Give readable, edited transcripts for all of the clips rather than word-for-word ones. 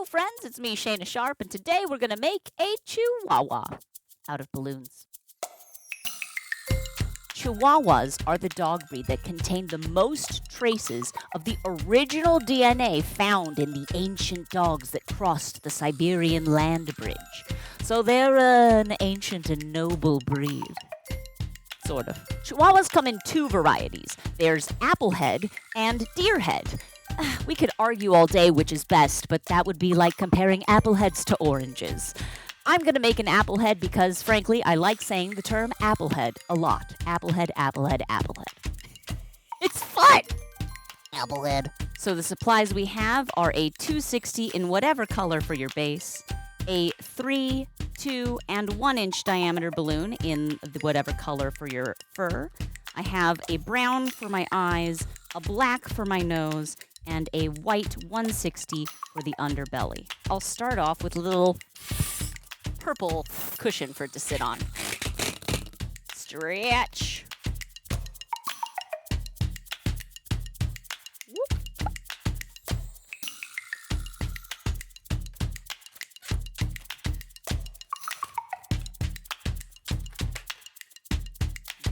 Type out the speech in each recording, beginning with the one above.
friends, it's me, Shayna Sharp, and today we're going to make a Chihuahua out of balloons. Chihuahuas are the dog breed that contain the most traces of the original DNA found in the ancient dogs that crossed the Siberian land bridge. So they're an ancient and noble breed. Sort of. Chihuahuas come in two varieties. There's applehead and deerhead. We could argue all day which is best, but that would be like comparing appleheads to oranges. I'm going to make an applehead because, frankly, I like saying the term applehead a lot. Applehead, applehead, applehead. It's fun! Applehead. So the supplies we have are a 260 in whatever color for your base, a 3, 2, and 1 inch diameter balloon in whatever color for your fur. I have a brown for my eyes, a black for my nose, and a white 160 for the underbelly. I'll start off with a little purple cushion for it to sit on. Stretch. Whoop.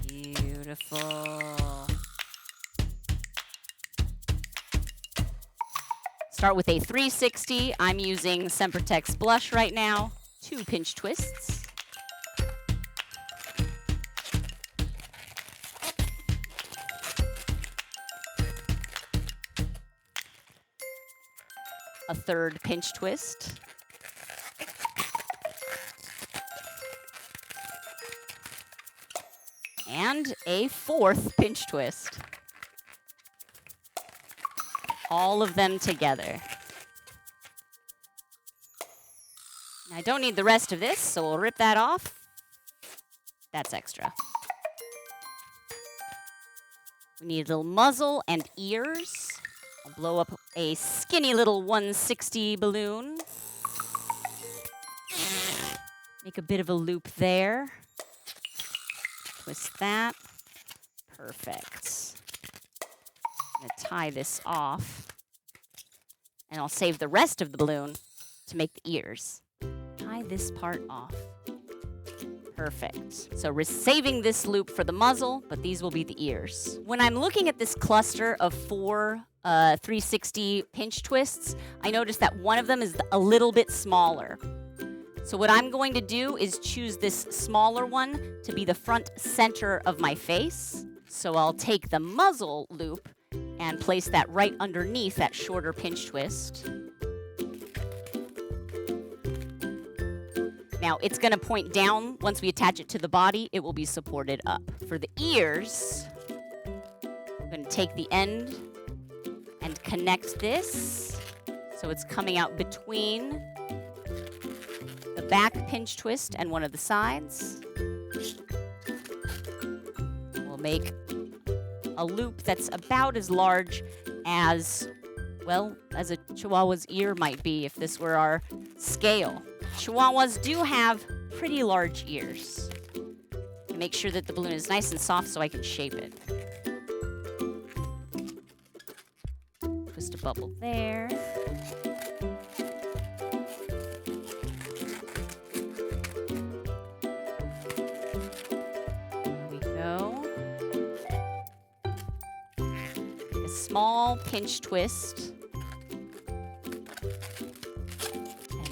Beautiful. Start with a 360. I'm using Sempertex blush right now. 2 pinch twists. A 3rd pinch twist. And a 4th pinch twist. All of them together. I don't need the rest of this, so we'll rip that off. That's extra. We need a little muzzle and ears. I'll blow up a skinny little 160 balloon. Make a bit of a loop there. Twist that. Perfect. I'm going to tie this off. And I'll save the rest of the balloon to make the ears. Tie this part off. Perfect. So we're saving this loop for the muzzle, but these will be the ears. When I'm looking at this cluster of 4 360 pinch twists, I noticed that one of them is a little bit smaller. So what I'm going to do is choose this smaller one to be the front center of my face. So I'll take the muzzle loop and place that right underneath that shorter pinch twist. Now, it's going to point down. Once we attach it to the body, it will be supported up. For the ears, I'm going to take the end and connect this so it's coming out between the back pinch twist and one of the sides. We'll make a loop that's about as large as, well, as a Chihuahua's ear might be if this were our scale. Chihuahuas do have pretty large ears. Make sure that the balloon is nice and soft so I can shape it. Twist a bubble there. There we go. A small pinch twist.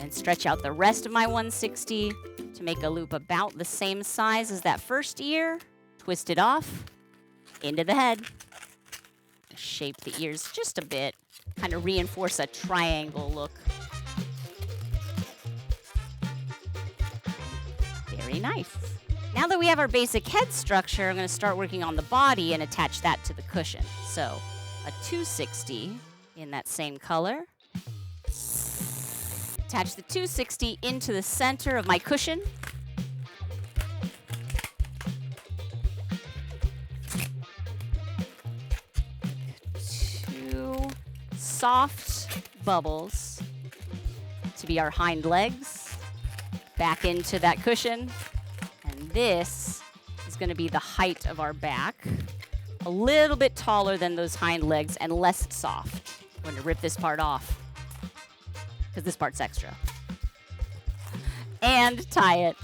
Stretch out the rest of my 160 to make a loop about the same size as that first ear. Twist it off into the head. Shape the ears just a bit. Kind of reinforce a triangle look. Very nice. Now that we have our basic head structure, I'm going to start working on the body and attach that to the cushion. So a 260 in that same color. Attach the 260 into the center of my cushion. Two soft bubbles to be our hind legs. Back into that cushion. And this is going to be the height of our back. A little bit taller than those hind legs and less soft. I'm going to rip this part off. because this part's extra. And tie it.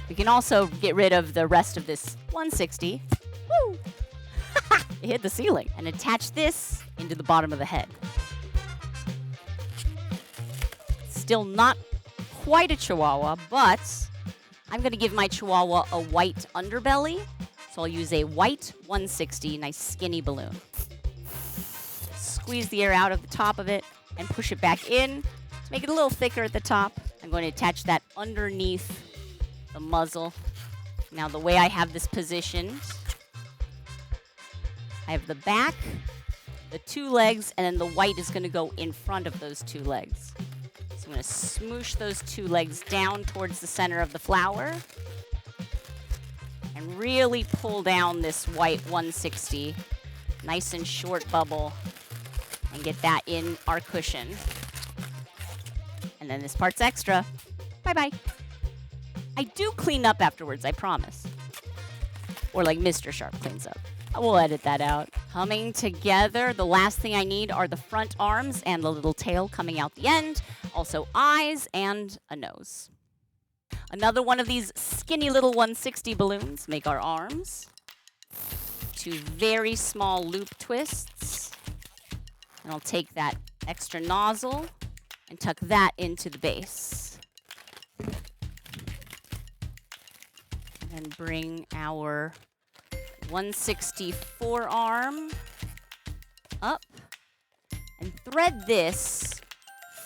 We can also get rid of the rest of this 160. Woo! It hit the ceiling. And attach this into the bottom of the head. Still not quite a Chihuahua, but I'm going to give my Chihuahua a white underbelly. So I'll use a white 160, nice skinny balloon. Squeeze the air out of the top of it and push it back in to make it a little thicker at the top. I'm going to attach that underneath the muzzle. Now the way I have this positioned, I have the back, the two legs, and then the white is going to go in front of those two legs. So I'm going to smoosh those two legs down towards the center of the flower and really pull down this white 160, nice and short bubble, and get that in our cushion. And then this part's extra. Bye-bye. I do clean up afterwards, I promise. Or like Mr. Sharp cleans up. We'll edit that out. Coming together, the last thing I need are the front arms and the little tail coming out the end. Also eyes and a nose. Another one of these skinny little 160 balloons make our arms. Two very small loop twists. And I'll take that extra nozzle and tuck that into the base. And bring our 160 forearm up and thread this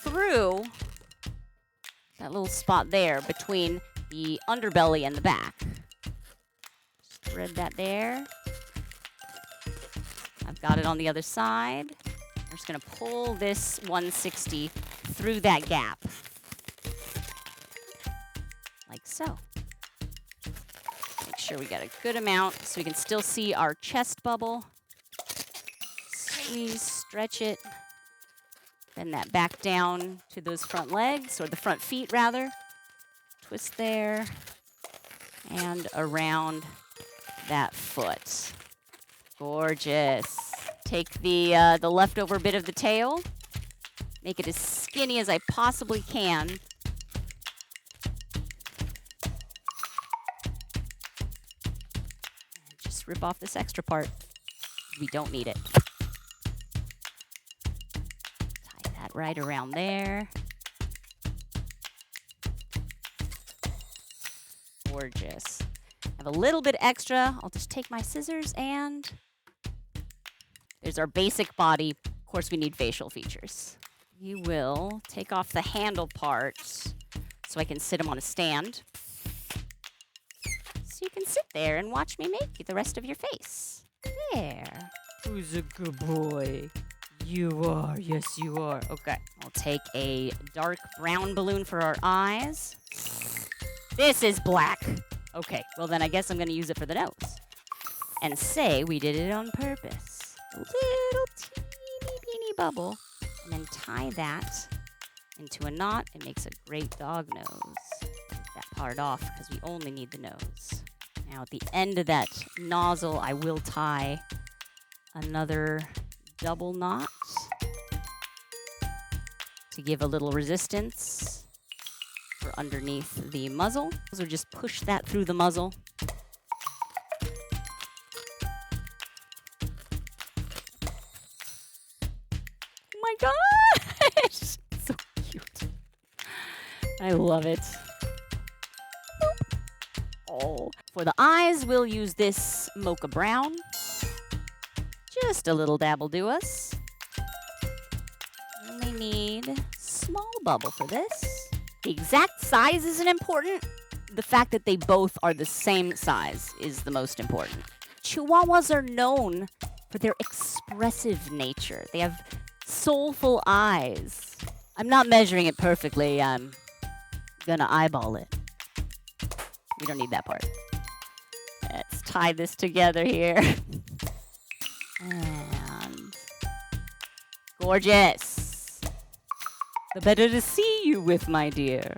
through that little spot there between the underbelly and the back. Just thread that there. I've got it on the other side. I'm just going to pull this 160 through that gap. Like so. Make sure we got a good amount so we can still see our chest bubble. Squeeze, stretch it. Bend that back down to those front legs, or the front feet rather. Twist there. And around that foot. Gorgeous. Take the leftover bit of the tail. Make it as skinny as I possibly can. Just rip off this extra part. We don't need it. Tie that right around there. Gorgeous. I have a little bit extra. I'll just take my scissors and there's our basic body. Of course, we need facial features. You will take off the handle part so I can sit him on a stand. So you can sit there and watch me make the rest of your face. There. Who's a good boy? You are. Yes, you are. Okay. I'll take a dark brown balloon for our eyes. This is black. Okay. Well, then I guess I'm going to use it for the nose. And say we did it on purpose. A little teeny bubble. And then tie that into a knot. It makes a great dog nose. Take that part off because we only need the nose. Now at the end of that nozzle, I will tie another double knot to give a little resistance for underneath the muzzle. So just push that through the muzzle. Oh my gosh! So cute. I love it. Oh. For the eyes, we'll use this mocha brown. Just a little dab will do us. Only need small bubble for this. The exact size isn't important. The fact that they both are the same size is the most important. Chihuahuas are known for their expressive nature. They have soulful eyes. I'm not measuring it perfectly. I'm gonna eyeball it. We don't need that part. Let's tie this together here. And gorgeous. The better to see you with, my dear.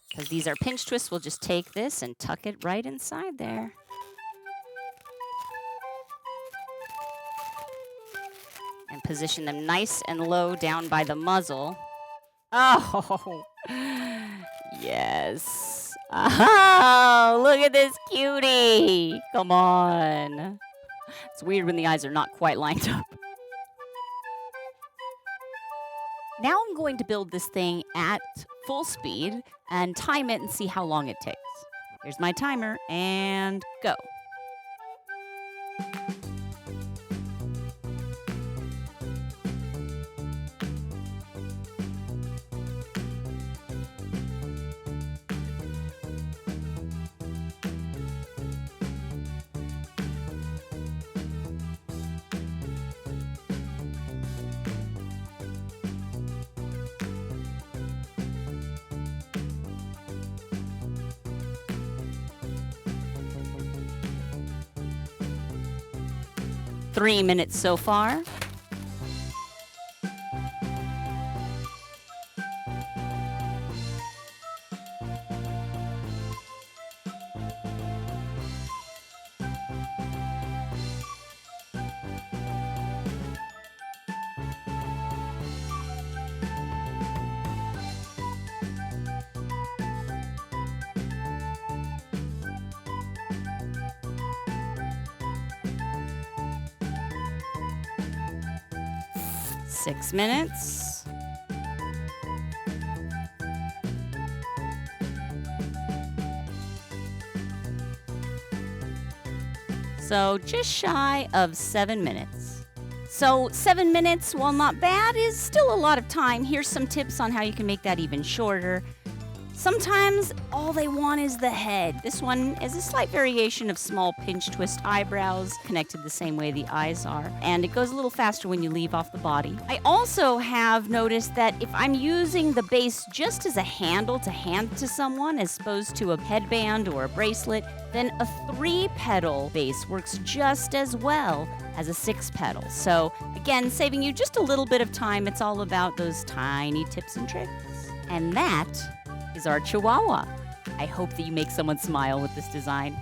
Because these are pinch twists, we'll just take this and tuck it right inside there. And position them nice and low down by the muzzle. Oh, yes. Oh, look at this cutie. Come on. It's weird when the eyes are not quite lined up. Now I'm going to build this thing at full speed and time it and see how long it takes. Here's my timer, and go. Three minutes so far. Six minutes. So just shy of 7 minutes. So 7 minutes, while not bad, is still a lot of time. Here's some tips on how you can make that even shorter. Sometimes all they want is the head. This one is a slight variation of small pinch twist eyebrows, connected the same way the eyes are, and it goes a little faster when you leave off the body. I also have noticed that if I'm using the base just as a handle to hand to someone as opposed to a headband or a bracelet, then a 3-petal base works just as well as a 6-petal. So again, saving you just a little bit of time. It's all about those tiny tips and tricks. And that is our Chihuahua. I hope that you make someone smile with this design.